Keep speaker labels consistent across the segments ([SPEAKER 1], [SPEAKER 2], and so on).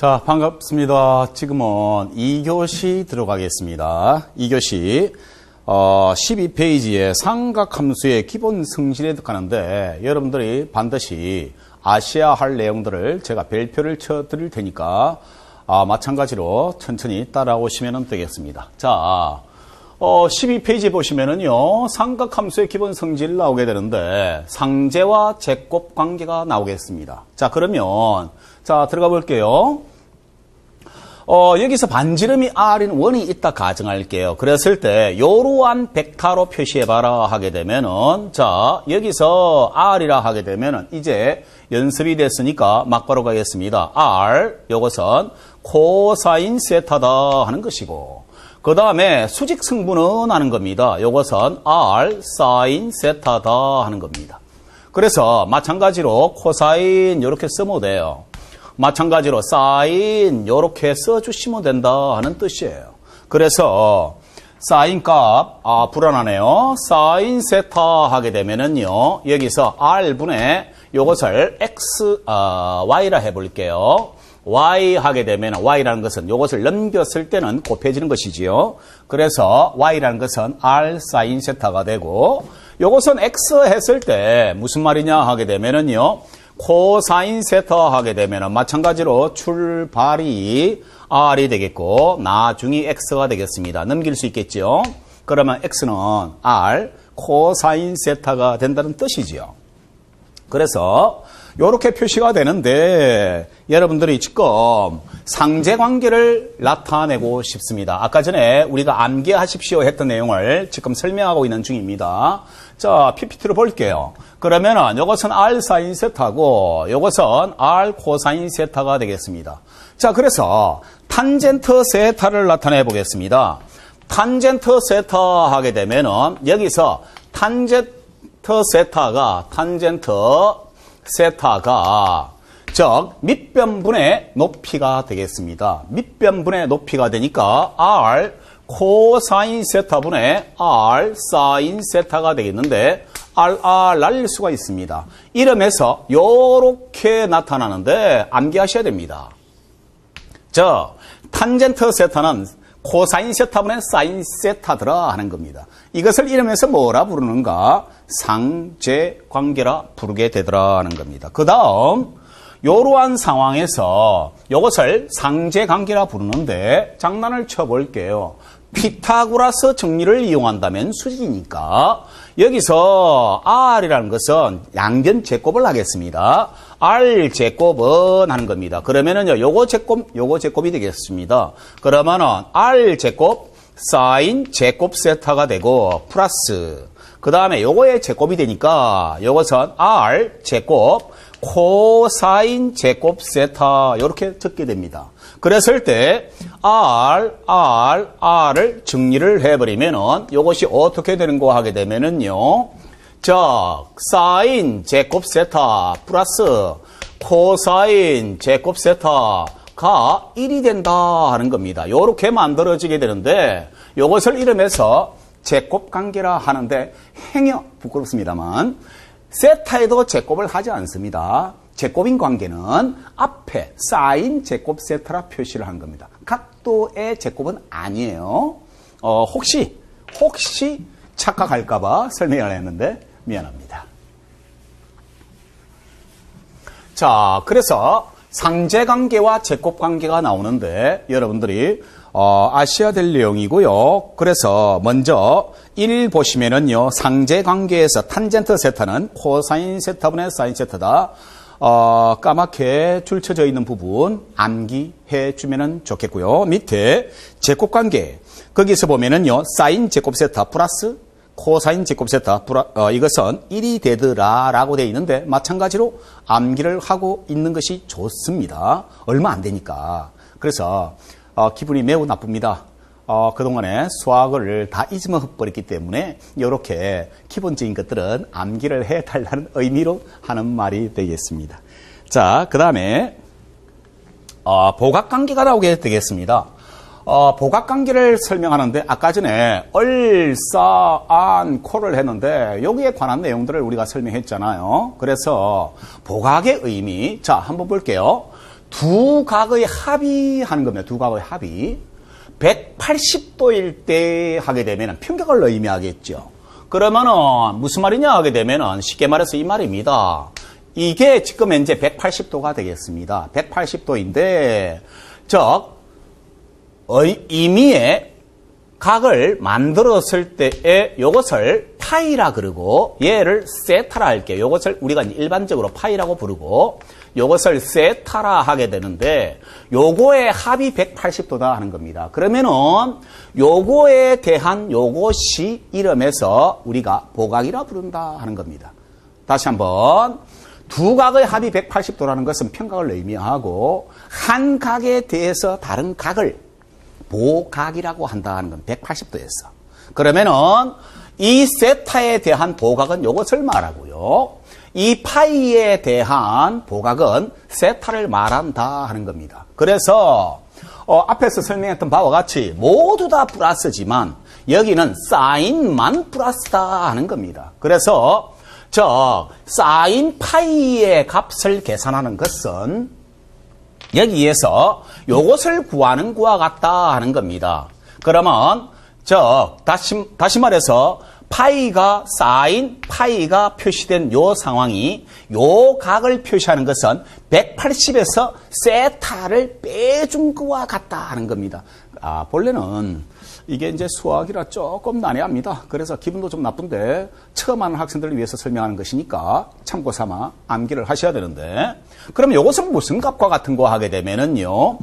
[SPEAKER 1] 자, 반갑습니다. 지금은 2교시 들어가겠습니다. 2교시 12페이지에 삼각함수의 기본 성질에 가는데 여러분들이 반드시 아셔야 할 내용들을 제가 별표를 쳐 드릴 테니까 마찬가지로 천천히 따라오시면 되겠습니다. 자, 12페이지 보시면은요, 삼각함수의 기본 성질 나오게 되는데 상제와 제곱 관계가 나오겠습니다. 자, 그러면 자, 들어가 볼게요. 여기서 반지름이 R인 원이 있다 가정할게요. 그랬을 때, 요러한 벡터로 표시해봐라 하게 되면은, 자, 여기서 R이라 하게 되면은, 이제 연습이 됐으니까 막바로 가겠습니다. R, 요것은 코사인 세타다 하는 것이고, 그 다음에 수직 승분은 하는 겁니다. 요것은 R, 사인 세타다 하는 겁니다. 그래서 마찬가지로 코사인 요렇게 쓰면 돼요. 마찬가지로 사인 요렇게 써주시면 된다 하는 뜻이에요. 그래서 사인 값 불안하네요. 사인 세타 하게 되면은요, 여기서 R분의 요것을 Y라 해볼게요. Y 하게 되면 Y라는 것은 요것을 넘겼을 때는 곱해지는 것이지요. 그래서 Y라는 것은 R 사인 세타가 되고, 요것은 X 했을 때 무슨 말이냐 하게 되면은요, 코사인 세타 하게 되면 마찬가지로 출발이 R이 되겠고 나중이 X가 되겠습니다. 넘길 수 있겠죠. 그러면 X는 R 코사인 세타가 된다는 뜻이지요. 그래서 이렇게 표시가 되는데 여러분들이 지금 상제관계를 나타내고 싶습니다. 아까 전에 우리가 암기하십시오 했던 내용을 지금 설명하고 있는 중입니다. 자, PPT로 볼게요. 그러면은 이것은 R 사인 세타고 이것은 R 코사인 세타가 되겠습니다. 자, 그래서 탄젠트 세타를 나타내 보겠습니다. 탄젠트 세타 하게 되면은 여기서 탄젠트 세타가 즉 밑변분의 높이가 되겠습니다. 밑변분의 높이가 되니까 R 코사인 세타분의 R 사인 세타가 되겠는데 R 날릴 수가 있습니다. 이름에서 요렇게 나타나는데 암기하셔야 됩니다. 저 탄젠트 세타는 코사인 세타분의 사인 세타더라 하는 겁니다. 이것을 이름에서 뭐라 부르는가? 상제관계라 부르게 되더라 하는 겁니다. 그 다음 이러한 상황에서 이것을 상제관계라 부르는데 장난을 쳐볼게요. 피타고라스 정리를 이용한다면 수직이니까 여기서 R이라는 것은 양변 제곱을 하겠습니다. R 제곱은 하는 겁니다. 그러면은요, 요거 제곱이 되겠습니다. 그러면은 R 제곱 사인 제곱 세타가 되고 플러스 그 다음에 요거의 제곱이 되니까 요것은 R 제곱 코사인 제곱 세타 이렇게 적게 됩니다. 그랬을 때 R을 정리를 해버리면은 요것이 어떻게 되는 거 하게 되면은요, 자, 사인 제곱 세타 플러스 코사인 제곱 세타가 1이 된다 하는 겁니다. 요렇게 만들어지게 되는데 요것을 이름해서 제곱 관계라 하는데 행여 부끄럽습니다만 세타에도 제곱을 하지 않습니다. 제곱인 관계는 앞에 사인 제곱 세타라 표시를 한 겁니다. 각도의 제곱은 아니에요. 혹시 착각할까봐 설명을 했는데 미안합니다. 자, 그래서 상제관계와 제곱관계가 나오는데 여러분들이 아셔야 될 내용이고요. 그래서 먼저 1 보시면은요, 상제관계에서 탄젠트 세타는 코사인 세타분의 사인 세타다. 까맣게 줄쳐져 있는 부분 암기해 주면은 좋겠고요. 밑에 제곱관계 거기서 보면은요, 사인 제곱 세타 플러스 코사인 제곱 세타 이것은 1이 되더라라고 되어 있는데 마찬가지로 암기를 하고 있는 것이 좋습니다. 얼마 안 되니까. 그래서 기분이 매우 나쁩니다. 그동안에 수학을 다 잊어버렸기 때문에 이렇게 기본적인 것들은 암기를 해달라는 의미로 하는 말이 되겠습니다. 자, 그 다음에 보각관계가 나오게 되겠습니다. 보각관계를 설명하는데 아까 전에 얼싸안코를 했는데 여기에 관한 내용들을 우리가 설명했잖아요. 그래서 보각의 의미, 자, 한번 볼게요. 두 각의 합이 하는 겁니다. 두 각의 합이 180도일 때 하게 되면 평각을 의미하겠죠. 그러면은 무슨 말이냐 하게 되면은 쉽게 말해서 이 말입니다. 이게 지금 현재 180도가 되겠습니다. 180도인데 즉 임의의 각을 만들었을 때에 이것을 파이라 그러고 얘를 세타라 할게요. 이것을 우리가 일반적으로 파이라고 부르고 이것을 세타라 하게 되는데 요거의 합이 180도다 하는 겁니다. 그러면은 요거에 대한 요것이 이름에서 우리가 보각이라 부른다 하는 겁니다. 다시 한번 두 각의 합이 180도라는 것은 평각을 의미하고 한 각에 대해서 다른 각을 보각이라고 한다는 건 180도에서. 그러면은 이 세타에 대한 보각은 이것을 말하고요. 이 파이에 대한 보각은 세타를 말한다 하는 겁니다. 그래서 앞에서 설명했던 바와 같이 모두 다 플러스지만 여기는 사인만 플러스다 하는 겁니다. 그래서 사인 파이의 값을 계산하는 것은 여기에서 요것을 구하는 것과 같다 하는 겁니다. 그러면 다시 말해서 파이가 사인 파이가 표시된 요 상황이 요 각을 표시하는 것은 180에서 세타를 빼준 것과 같다 하는 겁니다. 본래는 이게 이제 수학이라 조금 난해합니다. 그래서 기분도 좀 나쁜데 처음 하는 학생들을 위해서 설명하는 것이니까 참고 삼아 암기를 하셔야 되는데 그럼 요것은 무슨 값과 같은 거 하게 되면은요.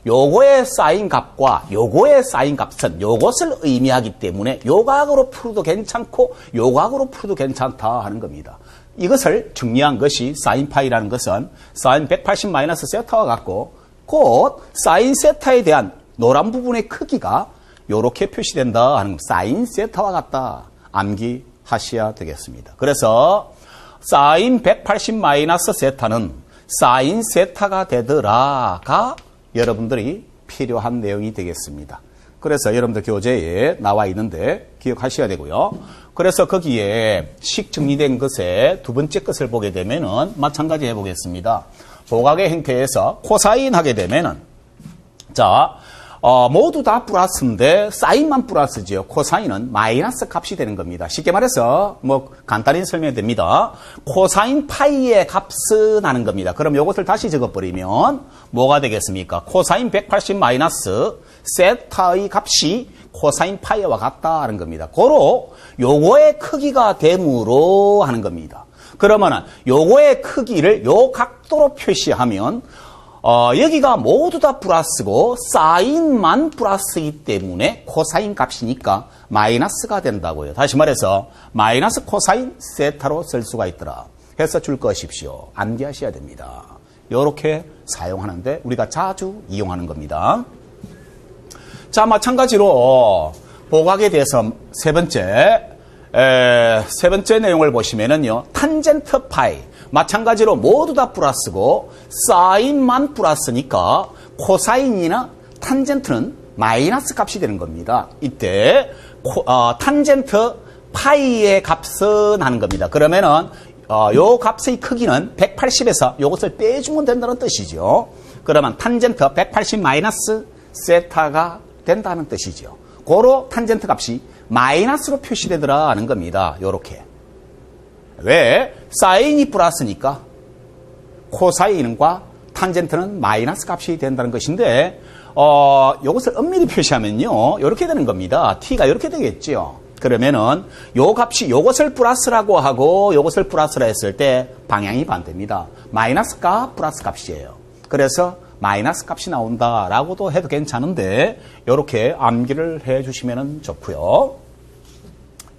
[SPEAKER 1] 요거의 사인 값과 요거의 사인 값은 요것을 의미하기 때문에 요 각으로 풀어도 괜찮고 요 각으로 풀어도 괜찮다 하는 겁니다. 이것을 정리한 것이 사인 파이라는 것은 사인 180 마이너스 세타와 같고 곧 사인 세타에 대한 노란 부분의 크기가 요렇게 표시된다 하는 사인 세타와 같다. 암기하셔야 되겠습니다. 그래서 사인 180 마이너스 세타는 사인 세타가 되더라가 여러분들이 필요한 내용이 되겠습니다. 그래서 여러분들 교재에 나와 있는데 기억하셔야 되고요. 그래서 거기에 식 정리된 것에 두 번째 것을 보게 되면은 마찬가지 해보겠습니다. 보각의 형태에서 코사인 하게 되면은 모두 다 플러스인데 사인만 플러스죠. 코사인은 마이너스 값이 되는 겁니다. 쉽게 말해서 간단히 설명이 됩니다. 코사인 파이의 값은 하는 겁니다. 그럼 이것을 다시 적어버리면 뭐가 되겠습니까? 코사인 180 마이너스 세타의 값이 코사인 파이와 같다 하는 겁니다. 고로 요거의 크기가 되므로 하는 겁니다. 그러면은 요거의 크기를 요 각도로 표시하면 여기가 모두 다 플러스고 사인만 플러스이기 때문에 코사인 값이니까 마이너스가 된다고요. 다시 말해서 마이너스 코사인 세타로 쓸 수가 있더라. 해서 줄 것입시오. 암기하셔야 됩니다. 이렇게 사용하는데 우리가 자주 이용하는 겁니다. 자, 마찬가지로 보각에 대해서 세 번째 내용을 보시면은요. 탄젠트 파이. 마찬가지로 모두 다 플러스고 사인만 플러스니까 코사인이나 탄젠트는 마이너스 값이 되는 겁니다. 이때 탄젠트 파이의 값은 하는 겁니다. 그러면은 요 값의 크기는 180에서 요것을 빼주면 된다는 뜻이죠. 그러면 탄젠트 180 마이너스 세타가 된다는 뜻이죠. 고로 탄젠트 값이 마이너스로 표시되더라 하는 겁니다. 요렇게. 왜? 사인이 플러스니까 코사인과 탄젠트는 마이너스 값이 된다는 것인데 이것을 엄밀히 표시하면요. 이렇게 되는 겁니다. t가 이렇게 되겠죠. 그러면은 요 값이 요것을 플러스라고 하고 요것을 플러스라 했을 때 방향이 반대입니다. 마이너스 값 플러스 값이에요. 그래서 마이너스 값이 나온다라고도 해도 괜찮은데 이렇게 암기를 해 주시면 좋고요.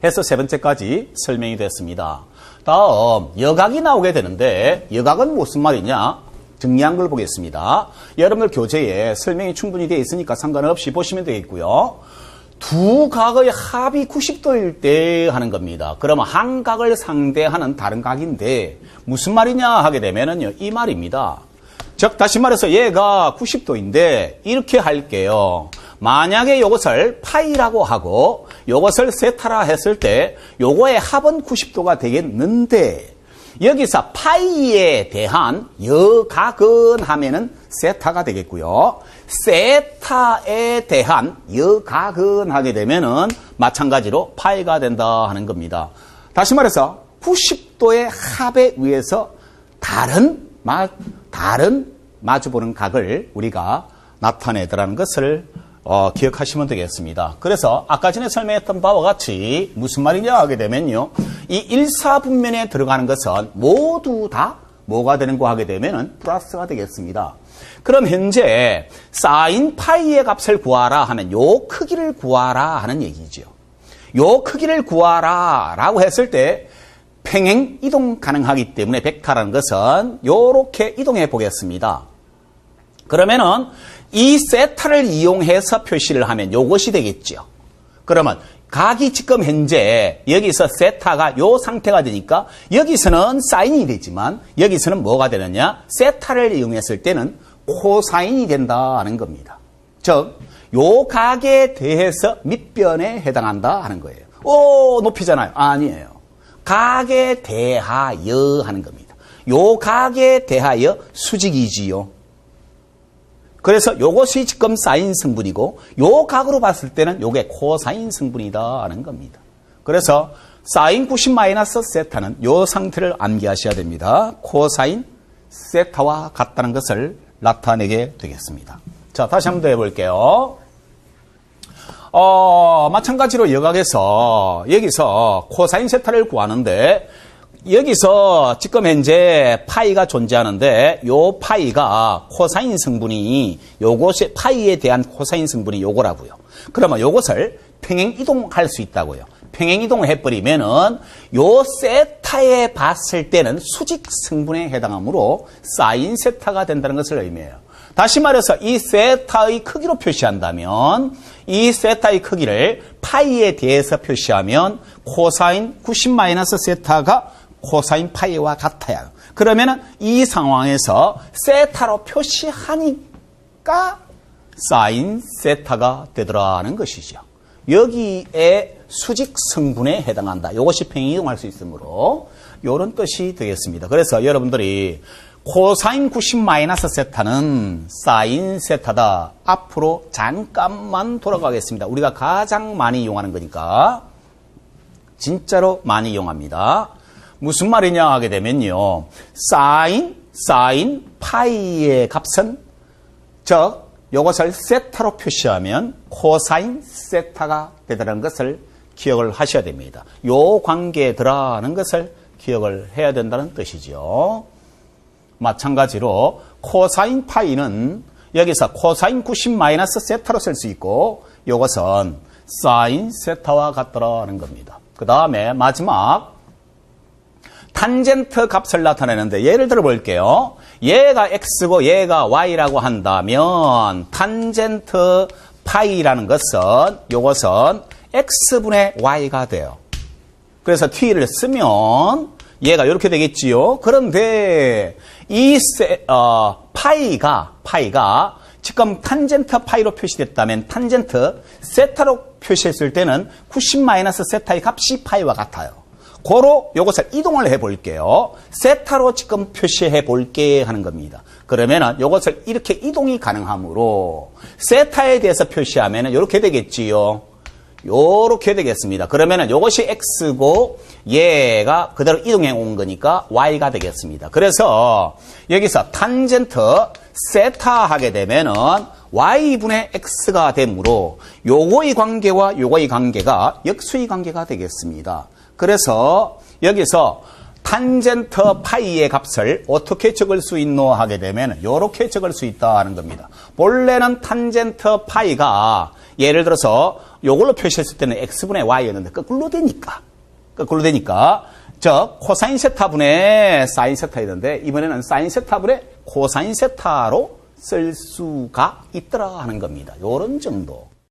[SPEAKER 1] 해서 세 번째까지 설명이 됐습니다. 다음 여각이 나오게 되는데 여각은 무슨 말이냐? 정리한 걸 보겠습니다. 여러분들 교재에 설명이 충분히 되어 있으니까 상관없이 보시면 되겠고요. 두 각의 합이 90도일 때 하는 겁니다. 그러면 한 각을 상대하는 다른 각인데 무슨 말이냐 하게 되면은요. 이 말입니다. 즉 다시 말해서 얘가 90도인데 이렇게 할게요. 만약에 이것을 파이라고 하고 이것을 세타라 했을 때 요거의 합은 90도가 되겠는데 여기서 파이에 대한 여각은 하면은 세타가 되겠고요. 세타에 대한 여각은 하게 되면은 마찬가지로 파이가 된다 하는 겁니다. 다시 말해서 90도의 합에 의해서 다른 마주보는 각을 우리가 나타내더라는 것을 기억하시면 되겠습니다. 그래서 아까 전에 설명했던 바와 같이 무슨 말이냐 하게 되면요. 이 일사분면에 들어가는 것은 모두 다 뭐가 되는 거 하게 되면은 플러스가 되겠습니다. 그럼 현재 사인 파이의 값을 구하라 하면 요 크기를 구하라 하는 얘기죠. 요 크기를 구하라 라고 했을 때 평행 이동 가능하기 때문에 벡터라는 것은 요렇게 이동해 보겠습니다. 그러면은 이 세타를 이용해서 표시를 하면 요것이 되겠죠. 그러면 각이 지금 현재 여기서 세타가 요 상태가 되니까 여기서는 사인이 되지만 여기서는 뭐가 되느냐? 세타를 이용했을 때는 코사인이 된다는 겁니다. 즉, 요 각에 대해서 밑변에 해당한다 하는 거예요. 오, 높이잖아요. 아니에요. 각에 대하여 하는 겁니다. 요 각에 대하여 수직이지요. 그래서 요것이 지금 사인 성분이고 요 각으로 봤을 때는 요게 코사인 성분이다 하는 겁니다. 그래서 사인 90 마이너스 세타는 요 상태를 암기하셔야 됩니다. 코사인 세타와 같다는 것을 나타내게 되겠습니다. 자, 다시 한번 더 해볼게요. 마찬가지로 여각에서 여기서 코사인 세타를 구하는데 여기서 지금 현재 파이가 존재하는데 요 파이가 코사인 성분이 요것이 파이에 대한 코사인 성분이 요거라고요. 그러면 요것을 평행 이동할 수 있다고요. 평행 이동을 해버리면은 요 세타에 봤을 때는 수직 성분에 해당하므로 사인 세타가 된다는 것을 의미해요. 다시 말해서 이 세타의 크기로 표시한다면 이 세타의 크기를 파이에 대해서 표시하면 코사인 90 마이너스 세타가 코사인 파이와 같아요. 그러면은 이 상황에서 세타로 표시하니까 사인 세타가 되더라는 것이죠. 여기에 수직 성분에 해당한다. 이것이 평행 이동할 수 있으므로 이런 뜻이 되겠습니다. 그래서 여러분들이 코사인 90 마이너스 세타는 사인 세타다. 앞으로 잠깐만 돌아가겠습니다. 우리가 가장 많이 이용하는 거니까 진짜로 많이 이용합니다. 무슨 말이냐 하게 되면요. 사인 파이의 값은 즉 이것을 세타로 표시하면 코사인 세타가 되더라는 것을 기억을 하셔야 됩니다. 요 관계에 들어가는 것을 기억을 해야 된다는 뜻이죠. 마찬가지로 코사인 파이는 여기서 코사인 90 마이너스 세타로 쓸 수 있고 이것은 사인 세타와 같더라는 겁니다. 그 다음에 마지막 탄젠트 값을 나타내는데 예를 들어 볼게요. 얘가 x고 얘가 y라고 한다면 탄젠트 파이라는 것은 이것은 x분의 y가 돼요. 그래서 t를 쓰면 얘가 이렇게 되겠지요. 그런데 이 파이가 지금 탄젠트 파이로 표시됐다면 탄젠트 세타로 표시했을 때는 90 마이너스 세타의 값이 파이와 같아요. 고로 이것을 이동을 해볼게요. 세타로 지금 표시해 볼게 하는 겁니다. 그러면은 이것을 이렇게 이동이 가능하므로 세타에 대해서 표시하면은 이렇게 되겠지요. 요렇게 되겠습니다. 그러면은 이것이 x고 얘가 그대로 이동해 온 거니까 y가 되겠습니다. 그래서 여기서 탄젠트 세타 하게 되면은 y분의 x가 되므로 요거의 관계와 요거의 관계가 역수의 관계가 되겠습니다. 그래서 여기서 탄젠트 파이의 값을 어떻게 적을 수 있노 하게 되면 이렇게 적을 수 있다 하는 겁니다. 본래는 탄젠트 파이가 예를 들어서 이걸로 표시했을 때는 x분의 y였는데 거꾸로 되니까 즉 코사인 세타분의 사인 세타였는데 이번에는 사인 세타분의 코사인 세타로 쓸 수가 있더라 하는 겁니다. 이런 정도.